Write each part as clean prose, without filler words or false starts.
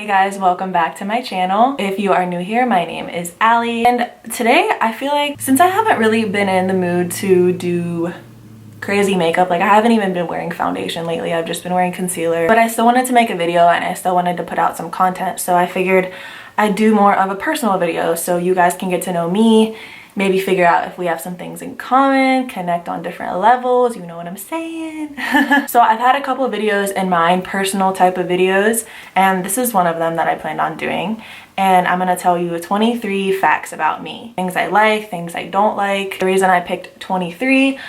Hey guys, welcome back to my channel. If you are new here, my name is Allie, and today I feel like since I haven't really been in the mood to do crazy makeup, like I haven't even been wearing foundation lately, I've just been wearing concealer, but I still wanted to make a video and I still wanted to put out some content, so I figured I'd do more of a personal video so you guys can get to know me, maybe figure out if we have some things in common, connect on different levels, you know what I'm saying? So I've had a couple of videos in mind, personal type of videos, and this is one of them that I planned on doing. And I'm gonna tell you 23 facts about me. Things I like, things I don't like. The reason I picked 23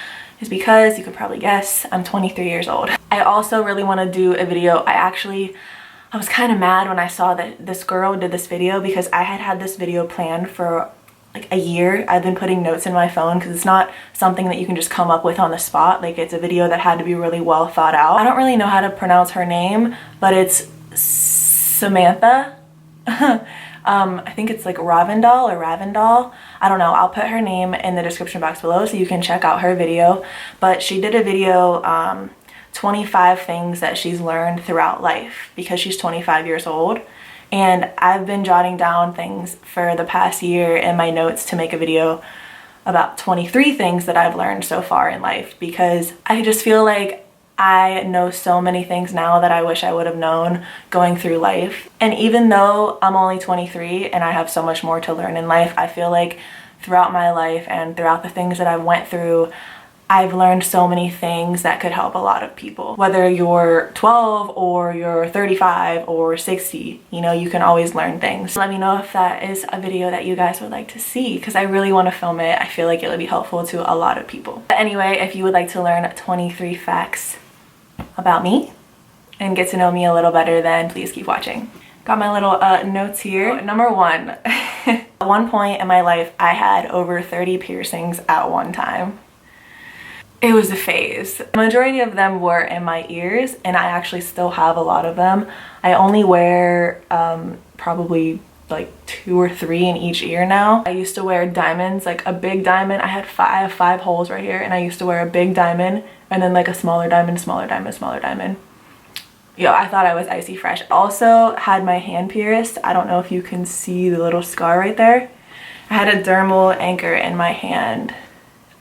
is because you could probably guess I'm 23 years old. I also really wanna do a video. I was kind of mad when I saw that this girl did this video because I had this video planned for like a year. I've been putting notes in my phone because it's not something that you can just come up with on the spot. Like, it's a video that had to be really well thought out. I don't really know how to pronounce her name, but it's Samantha. I think it's like Ravindal or Ravindal. I don't know. I'll put her name in the description box below so you can check out her video. But she did a video, 25 things that she's learned throughout life because she's 25 years old. And I've been jotting down things for the past year in my notes to make a video about 23 things that I've learned so far in life, because I just feel like I know so many things now that I wish I would have known going through life. And even though I'm only 23 and I have so much more to learn in life, I feel like throughout my life and throughout the things that I went through, I've learned so many things that could help a lot of people. Whether you're 12 or you're 35 or 60, you know, you can always learn things. Let me know if that is a video that you guys would like to see, because I really want to film it. I feel like it would be helpful to a lot of people. But anyway, if you would like to learn 23 facts about me and get to know me a little better, then please keep watching. Got my little notes here. Number one, at one point in my life, I had over 30 piercings at one time. It was a phase. The majority of them were in my ears, and I actually still have a lot of them. I only wear probably like 2 or 3 in each ear now. I used to wear diamonds, like a big diamond. I have 5 holes right here, and I used to wear a big diamond and then like a smaller diamond, smaller diamond, smaller diamond. Yo, I thought I was icy fresh. Also had my hand pierced. I don't know if you can see the little scar right there. I had a dermal anchor in my hand.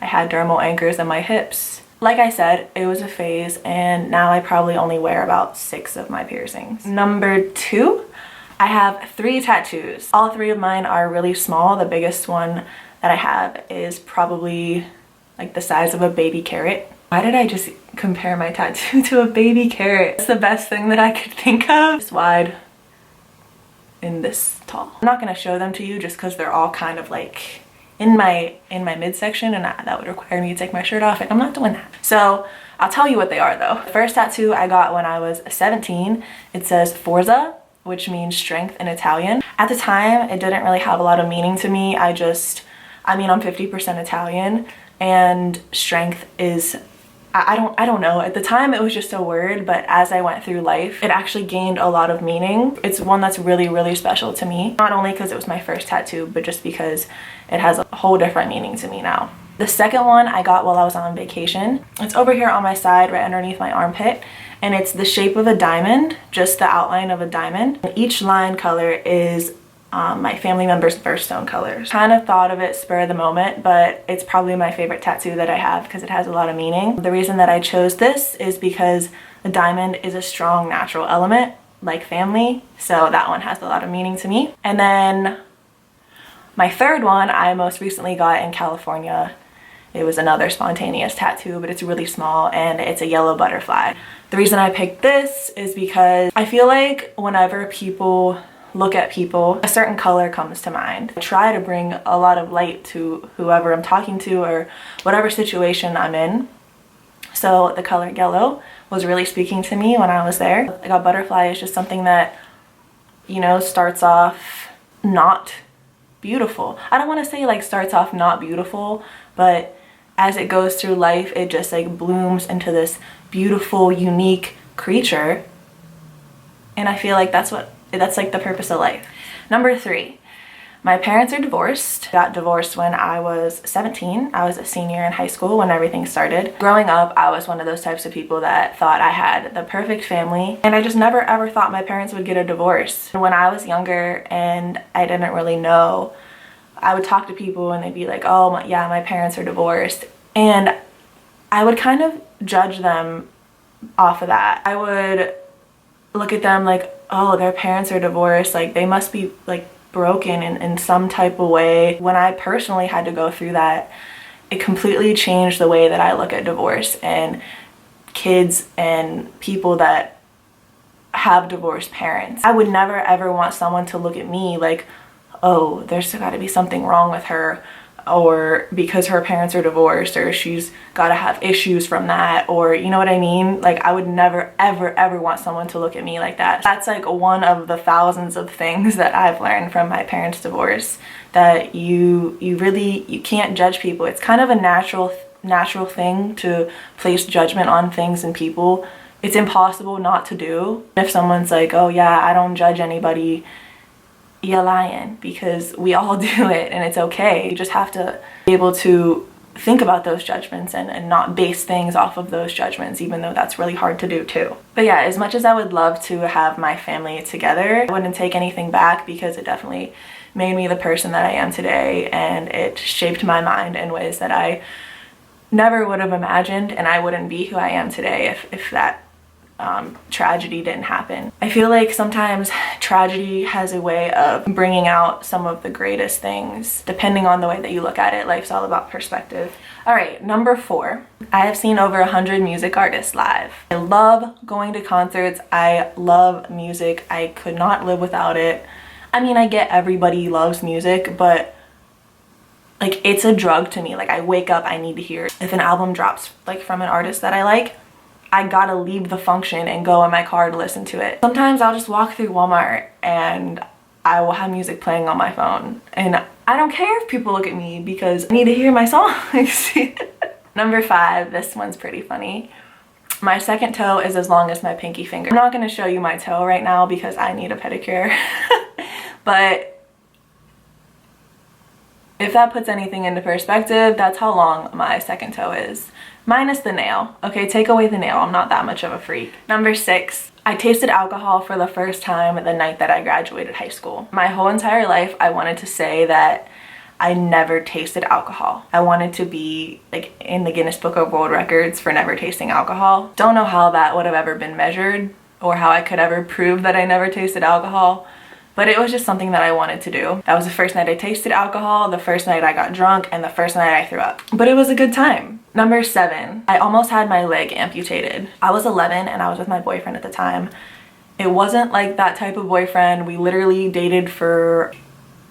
I had dermal anchors in my hips. Like I said, it was a phase, and now I probably only wear about 6 of my piercings. Number 2, I have 3 tattoos. All 3 of mine are really small. The biggest one that I have is probably like the size of a baby carrot. Why did I just compare my tattoo to a baby carrot? It's the best thing that I could think of. It's wide and this tall. I'm not gonna show them to you just because they're all kind of like in my midsection, and that would require me to take my shirt off, and I'm not doing that. So I'll tell you what they are though. The first tattoo I got when I was 17. It says Forza, which means strength in Italian. At the time, it didn't really have a lot of meaning to me. I'm 50% Italian, and strength is, I don't know. At the time, it was just a word, but as I went through life, it actually gained a lot of meaning. It's one that's really, really special to me. Not only because it was my first tattoo, but just because it has a whole different meaning to me now. The second one I got while I was on vacation. It's over here on my side, right underneath my armpit, and it's the shape of a diamond, just the outline of a diamond. And each line color is my family member's birthstone colors. Kind of thought of it spur of the moment, but it's probably my favorite tattoo that I have because it has a lot of meaning. The reason that I chose this is because a diamond is a strong natural element, like family, so that one has a lot of meaning to me. And then my third one I most recently got in California. It was another spontaneous tattoo, but it's really small, and it's a yellow butterfly. The reason I picked this is because I feel like whenever people look at people, a certain color comes to mind. I try to bring a lot of light to whoever I'm talking to or whatever situation I'm in. So the color yellow was really speaking to me when I was there. Like, a butterfly is just something that, you know, starts off not beautiful. I don't want to say like starts off not beautiful, but as it goes through life, it just like blooms into this beautiful, unique creature. And I feel like that's like the purpose of life. Number 3, My parents are divorced. Got divorced when I was 17. I was a senior in high school when everything started. Growing up, I was one of those types of people that thought I had the perfect family, and I just never ever thought my parents would get a divorce. When I was younger and I didn't really know, I would talk to people and they'd be like, oh yeah, my parents are divorced. And I would kind of judge them off of that. I would look at them like, oh, their parents are divorced, like they must be like broken in some type of way. When I personally had to go through that, it completely changed the way that I look at divorce and kids and people that have divorced parents. I would never ever want someone to look at me like, oh, there's got to be something wrong with her, or because her parents are divorced, or she's got to have issues from that, or you know what I mean? Like, I would never ever want someone to look at me like that. That's like one of the thousands of things that I've learned from my parents' divorce, that you can't judge people. It's kind of a natural thing to place judgment on things and people. It's impossible not to do. If someone's like, oh yeah, I don't judge anybody, you're lying, because we all do it and it's okay. You just have to be able to think about those judgments and not base things off of those judgments, even though that's really hard to do too. But yeah, as much as I would love to have my family together, I wouldn't take anything back, because it definitely made me the person that I am today, and it shaped my mind in ways that I never would have imagined, and I wouldn't be who I am today if that tragedy didn't happen. I feel like sometimes tragedy has a way of bringing out some of the greatest things, depending on the way that you look at it. Life's all about perspective. All right, number 4. I have seen over 100 music artists live. I love going to concerts. I love music. I could not live without it. I mean, I get everybody loves music, but like, it's a drug to me. Like, I wake up, I need to hear it. If an album drops like from an artist that I like, I gotta leave the function and go in my car to listen to it. Sometimes I'll just walk through Walmart and I will have music playing on my phone, and I don't care if people look at me because I need to hear my songs. Number 5, this one's pretty funny. My second toe is as long as my pinky finger. I'm not gonna show you my toe right now because I need a pedicure, but if that puts anything into perspective, that's how long my second toe is. Minus the nail. Okay, take away the nail. I'm not that much of a freak. Number 6, I tasted alcohol for the first time the night that I graduated high school. My whole entire life, I wanted to say that I never tasted alcohol. I wanted to be like in the Guinness Book of World Records for never tasting alcohol. Don't know how that would have ever been measured or how I could ever prove that I never tasted alcohol, but it was just something that I wanted to do. That was the first night I tasted alcohol, the first night I got drunk, and the first night I threw up. But it was a good time. Number 7, I almost had my leg amputated. I was 11 and I was with my boyfriend at the time. It wasn't like that type of boyfriend. We literally dated for,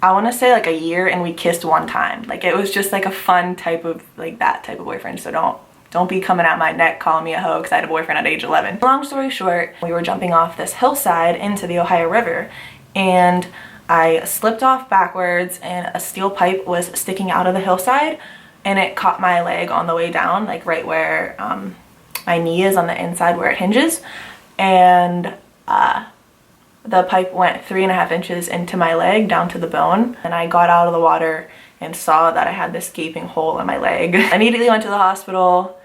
I want to say like a year, and we kissed one time. Like, it was just like a fun type of, like that type of boyfriend. So don't be coming at my neck calling me a hoe because I had a boyfriend at age 11. Long story short, we were jumping off this hillside into the Ohio River, and I slipped off backwards and a steel pipe was sticking out of the hillside, and it caught my leg on the way down, like right where my knee is on the inside where it hinges, and the pipe went 3.5 inches into my leg down to the bone, and I got out of the water and saw that I had this gaping hole in my leg. I immediately went to the hospital,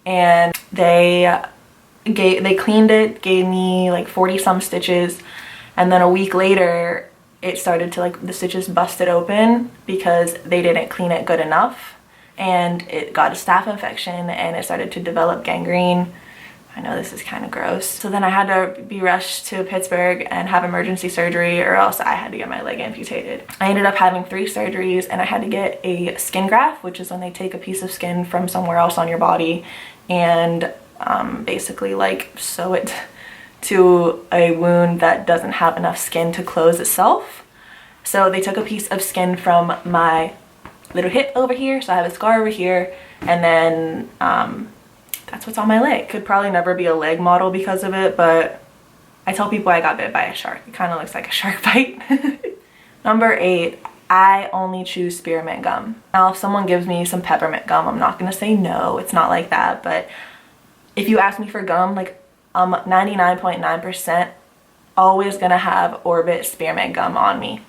and they cleaned it, gave me like 40 some stitches, and then a week later it started to, like, the stitches busted open because they didn't clean it good enough, and it got a staph infection and it started to develop gangrene. I know this is kind of gross. So then I had to be rushed to Pittsburgh and have emergency surgery, or else I had to get my leg amputated. I ended up having 3 surgeries, and I had to get a skin graft, which is when they take a piece of skin from somewhere else on your body and basically like sew it to a wound that doesn't have enough skin to close itself. So they took a piece of skin from my little hip over here, so I have a scar over here, and then that's what's on my leg. Could probably never be a leg model because of it, but I tell people I got bit by a shark. It kind of looks like a shark bite. Number 8, I only choose spearmint gum. Now, if someone gives me some peppermint gum, I'm not gonna say no. It's not like that, but if you ask me for gum, like, 99.9% always gonna have Orbit spearmint gum on me.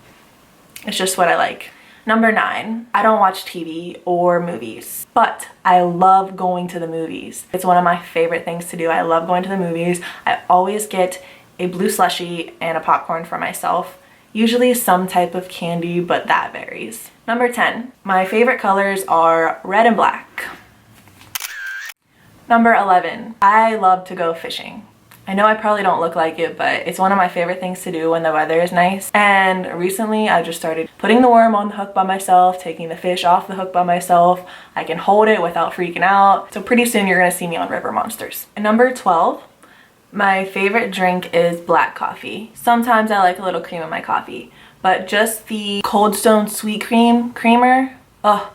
It's just what I like. Number 9, I don't watch TV or movies, but I love going to the movies. It's one of my favorite things to do. I love going to the movies. I always get a blue slushie and a popcorn for myself. Usually some type of candy, but that varies. Number 10, my favorite colors are red and black. Number 11, I love to go fishing. I know I probably don't look like it, but it's one of my favorite things to do when the weather is nice. And recently I just started putting the worm on the hook by myself, taking the fish off the hook by myself. I can hold it without freaking out. So pretty soon you're gonna see me on River Monsters. And number 12, my favorite drink is black coffee. Sometimes I like a little cream in my coffee, but just the Cold Stone Sweet Creamer, oh,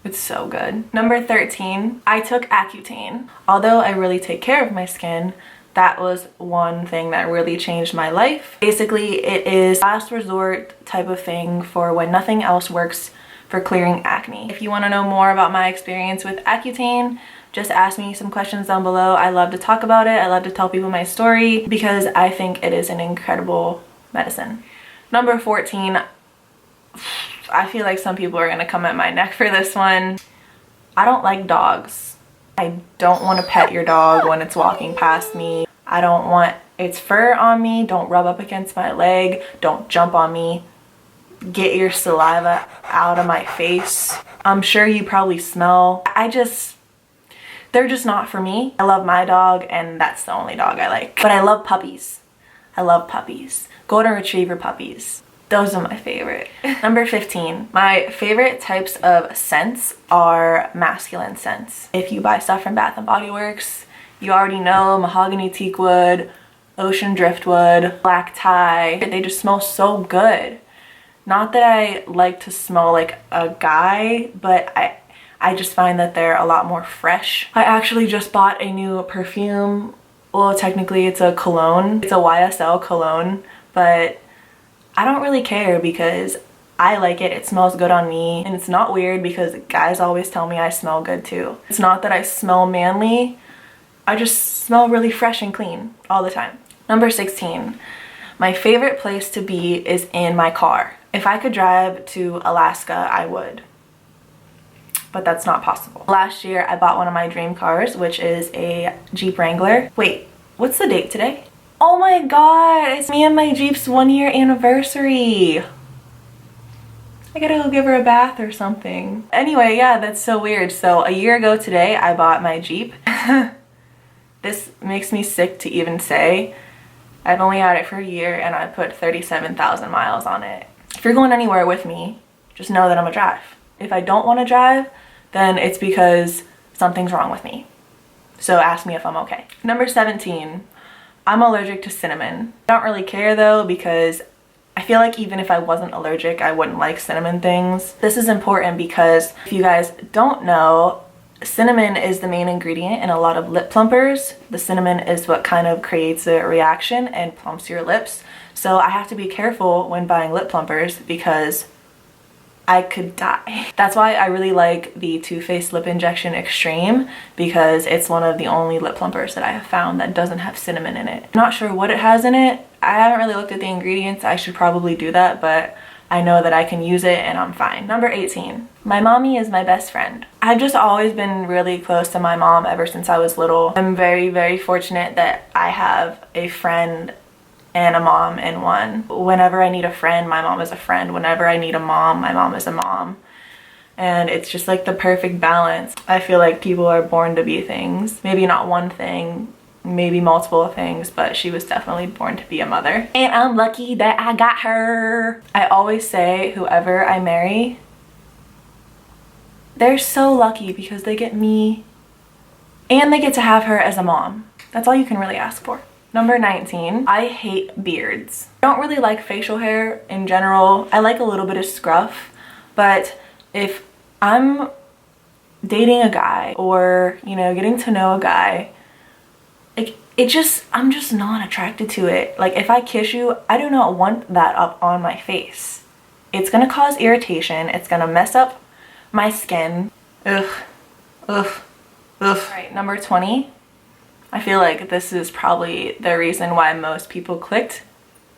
it's so good. Number 13, I took Accutane. Although I really take care of my skin, that was one thing that really changed my life. Basically, it is a last resort type of thing for when nothing else works for clearing acne. If you want to know more about my experience with Accutane, just ask me some questions down below. I love to talk about it. I love to tell people my story because I think it is an incredible medicine. Number 14, I feel like some people are gonna come at my neck for this one. I don't like dogs. I don't want to pet your dog when it's walking past me. I don't want its fur on me. Don't rub up against my leg. Don't jump on me. Get your saliva out of my face. I'm sure you probably smell. They're just not for me. I love my dog and that's the only dog I like. But I love puppies. I love puppies. Golden Retriever puppies. Those are my favorite. Number 15, my favorite types of scents are masculine scents. If you buy stuff from Bath & Body Works, you already know mahogany teakwood, ocean driftwood, black tie. They just smell so good. Not that I like to smell like a guy, but I just find that they're a lot more fresh. I actually just bought a new perfume. Well, technically it's a cologne. It's a YSL cologne, but I don't really care because I like it. It smells good on me. And it's not weird because guys always tell me I smell good too. It's not that I smell manly. I just smell really fresh and clean all the time. Number 16, my favorite place to be is in my car. If I could drive to Alaska, I would. But that's not possible. Last year, I bought one of my dream cars, which is a Jeep Wrangler. Wait, what's the date today? Oh my god, it's me and my Jeep's 1-year anniversary. I gotta go give her a bath or something. Anyway, yeah, that's so weird. So a year ago today, I bought my Jeep. This makes me sick to even say. I've only had it for a year and I put 37,000 miles on it. If you're going anywhere with me, just know that I'm gonna drive. If I don't wanna drive, then it's because something's wrong with me. So ask me if I'm okay. Number 17. I'm allergic to cinnamon. I don't really care though because I feel like even if I wasn't allergic, I wouldn't like cinnamon things. This is important because if you guys don't know, cinnamon is the main ingredient in a lot of lip plumpers. The cinnamon is what kind of creates a reaction and plumps your lips. So I have to be careful when buying lip plumpers because I could die. That's why I really like the Too Faced Lip Injection Extreme because it's one of the only lip plumpers that I have found that doesn't have cinnamon in it. I'm not sure what it has in it. I haven't really looked at the ingredients. I should probably do that, but I know that I can use it and I'm fine. Number 18, my mommy is my best friend. I've just always been really close to my mom ever since I was little. I'm very, very fortunate that I have a friend and a mom in one. Whenever I need a friend, my mom is a friend. Whenever I need a mom, my mom is a mom. And it's just like the perfect balance. I feel like people are born to be things. Maybe not one thing, maybe multiple things, but she was definitely born to be a mother. And I'm lucky that I got her. I always say whoever I marry, they're so lucky because they get me and they get to have her as a mom. That's all you can really ask for. Number 19, I hate beards. I don't really like facial hair in general. I like a little bit of scruff, but if I'm dating a guy or, you know, getting to know a guy, like I'm just not attracted to it. Like if I kiss you, I do not want that up on my face. It's gonna cause irritation. It's gonna mess up my skin. Ugh, ugh, ugh. All right, number 20. I feel like this is probably the reason why most people clicked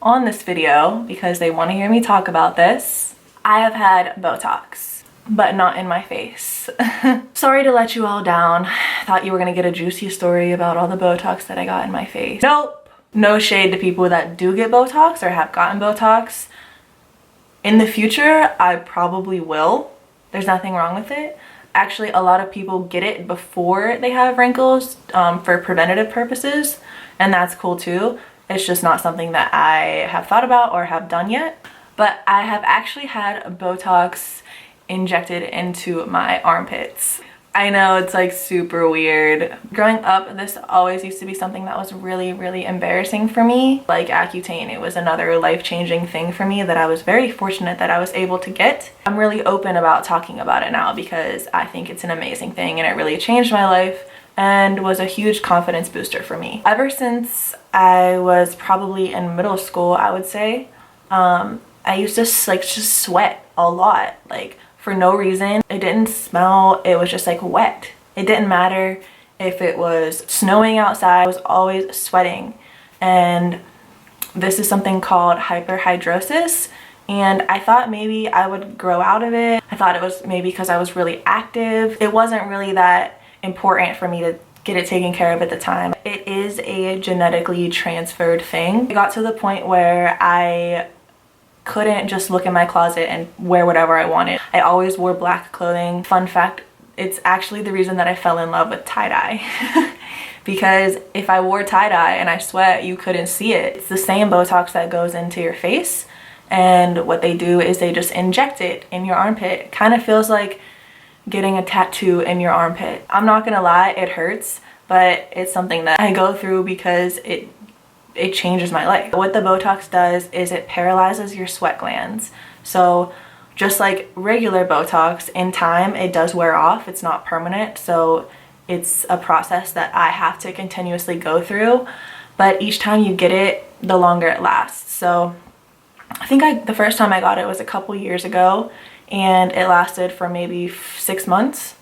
on this video because they want to hear me talk about this. I have had Botox, but not in my face. Sorry to let you all down. Thought you were gonna get a juicy story about all the Botox that I got in my face. Nope. No shade to people that do get Botox or have gotten Botox. In the future, I probably will. There's nothing wrong with it. Actually, a lot of people get it before they have wrinkles for preventative purposes, and that's cool too. It's just not something that I have thought about or have done yet. But I have actually had Botox injected into my armpits. I know it's like super weird. Growing up, this always used to be something that was really, really embarrassing for me. Like Accutane, it was another life-changing thing for me that I was very fortunate that I was able to get. I'm really open about talking about it now because I think it's an amazing thing and it really changed my life and was a huge confidence booster for me. Ever since I was probably in middle school, I would say, I used to just sweat a lot, like for no reason. It didn't smell, it was just like wet. It didn't matter if it was snowing outside, I was always sweating. And this is something called hyperhidrosis. And I thought maybe I would grow out of it. I thought it was maybe because I was really active. It wasn't really that important for me to get it taken care of at the time. It is a genetically transferred thing. It got to the point where I couldn't just look in my closet and wear whatever I wanted. I always wore black clothing. Fun fact, it's actually the reason that I fell in love with tie-dye. Because if I wore tie-dye and I sweat, you couldn't see it. It's the same Botox that goes into your face, and what they do is they just inject it in your armpit. It kind of feels like getting a tattoo in your armpit. I'm not gonna lie, it hurts, but it's something that I go through because it changes my life. What the Botox does is it paralyzes your sweat glands. So just like regular Botox, in time it does wear off. It's not permanent, so it's a process that I have to continuously go through. But each time you get it, the longer it lasts. So I think the first time I got it was a couple years ago, and it lasted for maybe 6 months.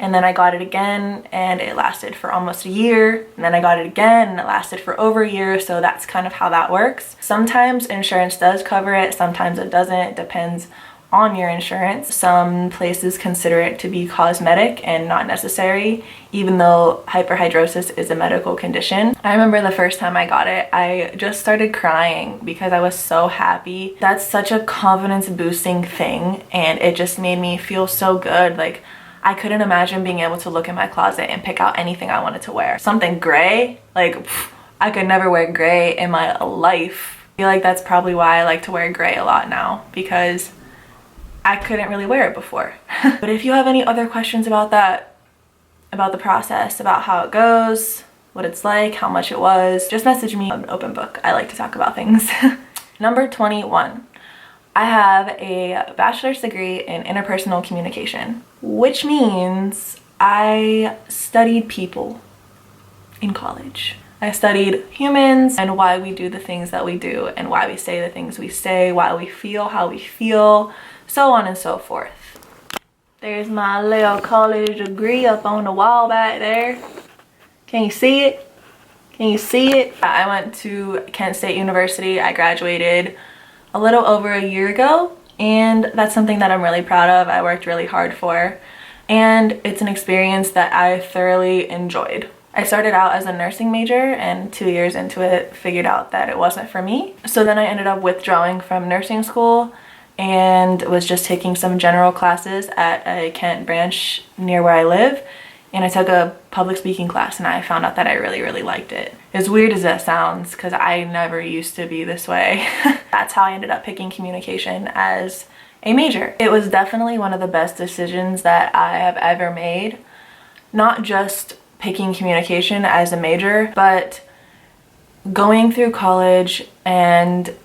And then I got it again and it lasted for almost a year. And then I got it again and it lasted for over a year. So that's kind of how that works. Sometimes insurance does cover it, sometimes it doesn't. It depends on your insurance. Some places consider it to be cosmetic and not necessary, even though hyperhidrosis is a medical condition. I remember the first time I got it, I just started crying because I was so happy. That's such a confidence boosting thing, and it just made me feel so good. Like, I couldn't imagine being able to look in my closet and pick out anything I wanted to wear. Something gray, like I could never wear gray in my life. I feel like that's probably why I like to wear gray a lot now, because I couldn't really wear it before. But if you have any other questions about that, about the process, about how it goes, what it's like, how much it was, just message me. I'm an open book. I like to talk about things. Number 21. I have a bachelor's degree in interpersonal communication, which means I studied people in college. I studied humans and why we do the things that we do and why we say the things we say, why we feel how we feel, so on and so forth. There's my little college degree up on the wall back there. Can you see it? Can you see it? I went to Kent State University. I graduated a little over a year ago, and that's something that I'm really proud of. I worked really hard for, and it's an experience that I thoroughly enjoyed. I started out as a nursing major, and 2 years into it figured out that it wasn't for me. So then I ended up withdrawing from nursing school and was just taking some general classes at a Kent branch near where I live. And I took a public speaking class and I found out that I really, really liked it. As weird as that sounds, because I never used to be this way. That's how I ended up picking communication as a major. It was definitely one of the best decisions that I have ever made. Not just picking communication as a major, but going through college and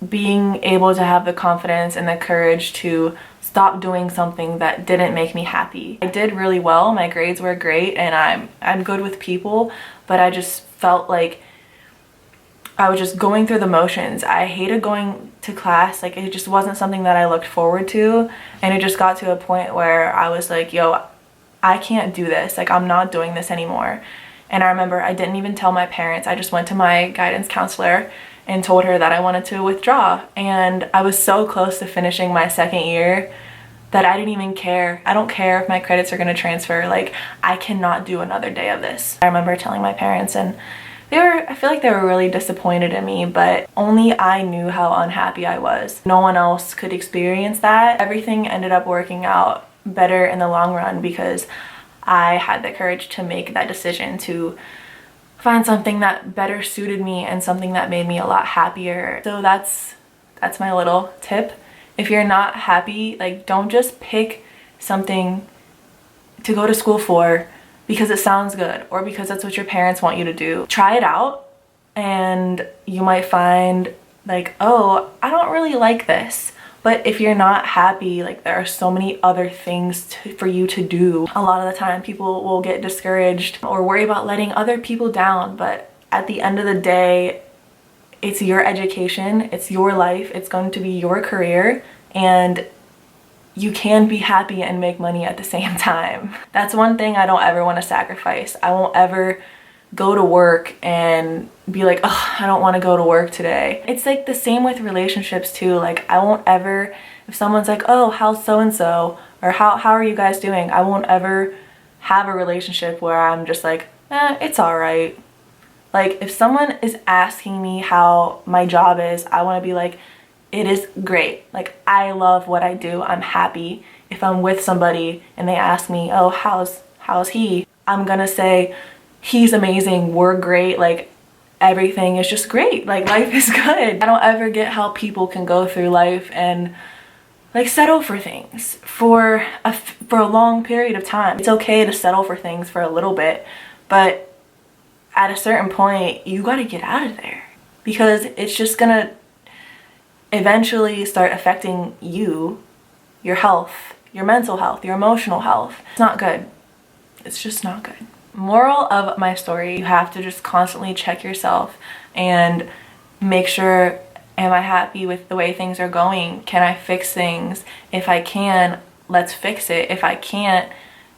being able to have the confidence and the courage to stop doing something that didn't make me happy. I did really well, my grades were great, and I'm good with people, but I just felt like I was just going through the motions. I hated going to class. Like, it just wasn't something that I looked forward to, and it just got to a point where I was like, yo, I can't do this. Like, I'm not doing this anymore. And I remember I didn't even tell my parents. I just went to my guidance counselor and told her that I wanted to withdraw. And I was so close to finishing my second year that I didn't even care. I don't care if my credits are gonna transfer. Like, I cannot do another day of this. I remember telling my parents, and I feel like they were really disappointed in me, but only I knew how unhappy I was. No one else could experience that. Everything ended up working out better in the long run because I had the courage to make that decision to find something that better suited me and something that made me a lot happier. So that's my little tip. If you're not happy, like, don't just pick something to go to school for because it sounds good or because that's what your parents want you to do. Try it out and you might find like, oh, I don't really like this. But if you're not happy, like, there are so many other things for you to do. A lot of the time people will get discouraged or worry about letting other people down, but at the end of the day, it's your education, it's your life, it's going to be your career, and you can be happy and make money at the same time. That's one thing I don't ever want to sacrifice. I won't ever go to work and be like, oh, I don't want to go to work today. It's like the same with relationships too. Like, I won't ever, if someone's like, oh, how's so-and-so, or how are you guys doing? I won't ever have a relationship where I'm just like, it's all right. Like, if someone is asking me how my job is, I want to be like, it is great. Like, I love what I do. I'm happy. If I'm with somebody and they ask me, oh, how's he? I'm gonna say, he's amazing. We're great. Like, everything is just great. Like, life is good. I don't ever get how people can go through life and like settle for things for a long period of time. It's okay to settle for things for a little bit, but at a certain point, you gotta get out of there because it's just gonna eventually start affecting you, your health, your mental health, your emotional health. It's not good. It's just not good. Moral of my story, you have to just constantly check yourself and make sure, am I happy with the way things are going? Can I fix things? If I can, let's fix it. If I can't,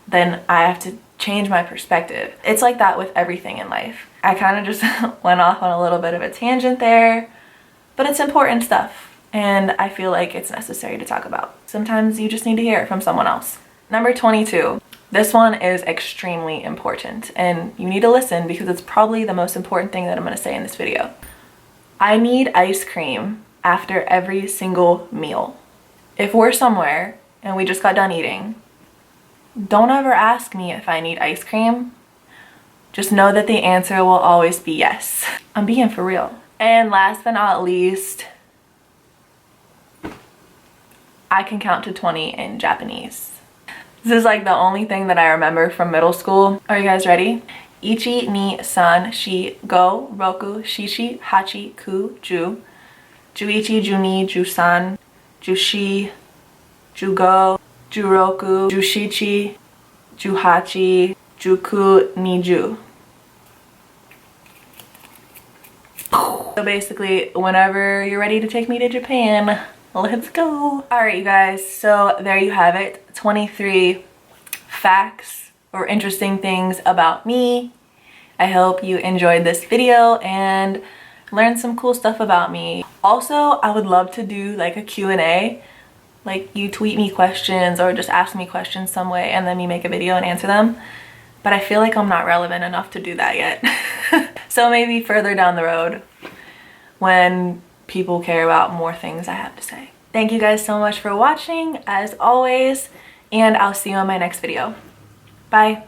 then I have to change my perspective. It's like that with everything in life. I kind of just went off on a little bit of a tangent there, but it's important stuff and I feel like it's necessary to talk about. Sometimes you just need to hear it from someone else. Number 22. This one is extremely important and you need to listen because it's probably the most important thing that I'm going to say in this video. I need ice cream after every single meal. If we're somewhere and we just got done eating, don't ever ask me if I need ice cream. Just know that the answer will always be yes. I'm being for real. And last but not least, I can count to 20 in Japanese. This is like the only thing that I remember from middle school. Are you guys ready? Ichi, ni, san, shi, go, roku, shishi, hachi, ku, ju, juichi, juni, jusan, jushi, jugo, juroku, jushichi, juhachi, juku, niju. So basically, whenever you're ready to take me to Japan, let's go. All right, you guys, so there you have it. 23 facts or interesting things about me. I hope you enjoyed this video and learned some cool stuff about me. Also, I would love to do like a Q&A. Like, you tweet me questions or just ask me questions some way and then me make a video and answer them. But I feel like I'm not relevant enough to do that yet. So maybe further down the road when people care about more things I have to say. Thank you guys so much for watching, as always, and I'll see you on my next video. Bye.